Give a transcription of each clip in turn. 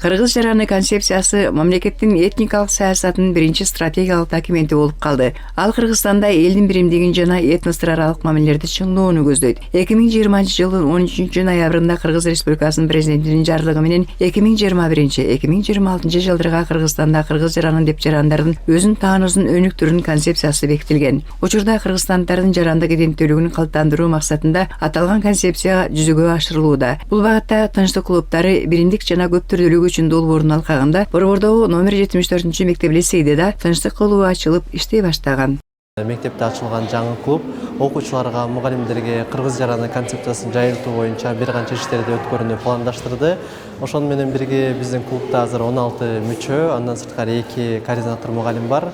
Кыргыз жараны концепциясы мамлекеттин этникалык саясатынын биринчи стратегиялык документи болуп калды. Ал Кыргызстанда элдин биримдигин жана этностор аралык мамилелерди чыңдоону көздөйт. 2020-жылдын 13 ноябрында Кыргыз Республикасынын президентинин жарлыгы менен 2021-2026 жылдарга Кыргызстанда кыргыз жаранын деп жарандардын өзүн таануусун өнүктүрүүнүн концепциясы бекитилген. Учурда кыргызстандардын жарандык иденттүүлүгүн калыптандыруу максатында аталган концепция жүзөгө ашырылууда. Бул багытта тынчтык клубдары биримдик жана көптүрдүүлүк үчүн долбоорун алкаганда Борбордогу номер 74 мектеп лицейде тынчтык клубу ачылып иштей баштаган. Мектепте ачылган жаңы клуб окуучуларга, мугалимдерге кыргыз жараны концепциясын жайылтуу боюнча бир канча иштерди өткөрүүнү пландаштырды. Ошону менен бирге биздин клубда азыр 16 мүчө, андан сырткары 2 координатор мугалим бар.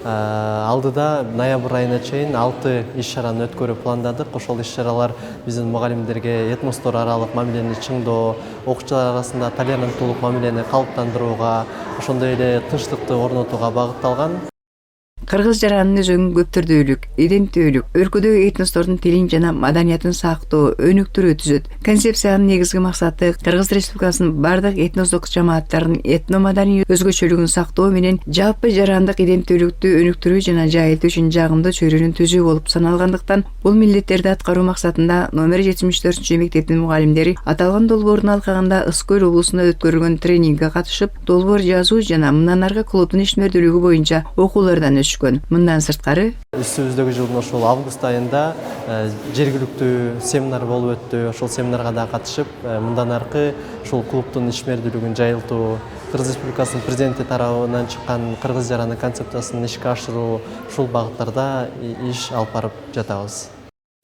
Алдыда ноябрь айына чейин 6 иш-чараны өткөрүү пландадык. Ошол иш-чаралар биздин мугалимдерге этностор аралык мамилени чыңдоо, окуучулар арасында толеранттуулук мамилени калыптандырууга, ошондой эле тынчтыкты орнотууга багытталган. Кыргыз жаранын өзөгүн көптүрдүүлүк, иденттүүлүк, өлкөдөгү этностордун тилин жана маданиятын сактоо, өнүктүрүү түзөт. Концепциянын негизги максаты Кыргыз Республикасынын бардык этностук жамааттарынын этно-маданий өзгөчөлүгүн сактоо менен жалпы жарандык иденттүүлүктү өнүктүрүү жана жайылтуу үчүн жагымдуу чөйрөнүн түзүү болуп саналгандыктан, бул милдеттерди аткаруу максатында номер 74 мектептин мугалимдери аталган долбоорун алкаганда Ысык-Көл облусунда өткөрүлгөн тренингге катышып, долбоор жазуу жана мындан аркы клубдун ишмердүүлүгү боюнча окуулардан Мындан сырткары үстүбүздөгү жылдын ошол август айында жергиликтүү семинар болуп өттү. Ошол семинарга да катышып, мындан аркы ушул клубдун ишмердүүлүгүн жайылтуу, Кыргыз Республикасынын президенти тарабынан чыккан кыргыз жараны концепциясын ишке ашыруу, ушул багыттарда иш алып барып жатабыз.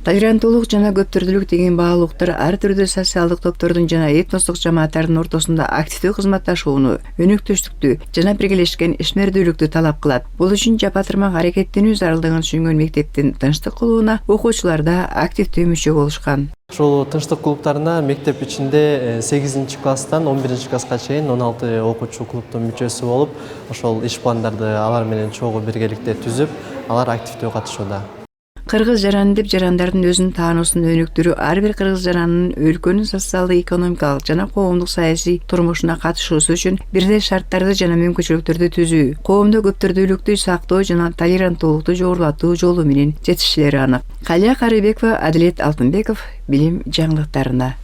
Толеранттуулук жана көптүрдүүлүк деген баалуулуктар ар түрдүү социалдык топтордун жана этностук жамааттардын ортосунда активдүү кызматташууну, өнүктүштүктү жана биргелешкен ишмердүүлүктү талап кылат. Бул үчүн жапа-тырмак аракеттенүү зарылдыгын түшүнгөн мектептин тынчтык клубуна окуучулар да активдүү мүчө болушкан. Ушул тынчтык клубтарына мектеп ичинде 8-класстан 11-класска чейин 16 окуучу клубдун мүчөсү болуп, ошол иш пландарды алар менен чогуу биргеликте түзүп, алар активдүү катышууда. Кыргыз жараны деп жарандардын өзүн таануусун өнүктүрүү ар бир кыргыз жаранынын өлкөнүн социалдык, экономикалык жана коомдук саясий турмушуна катышуусу үчүн бирдей шарттарды жана мүмкүнчүлүктөрдү түзүү, коомдо көптүрдүүлүктү сактоо жана толеранттуулукту жогорулатуу жолу менен жетишилери анык. Калия Карыбекова, Адилет Алтынбеков, Билим жаңылыктарына.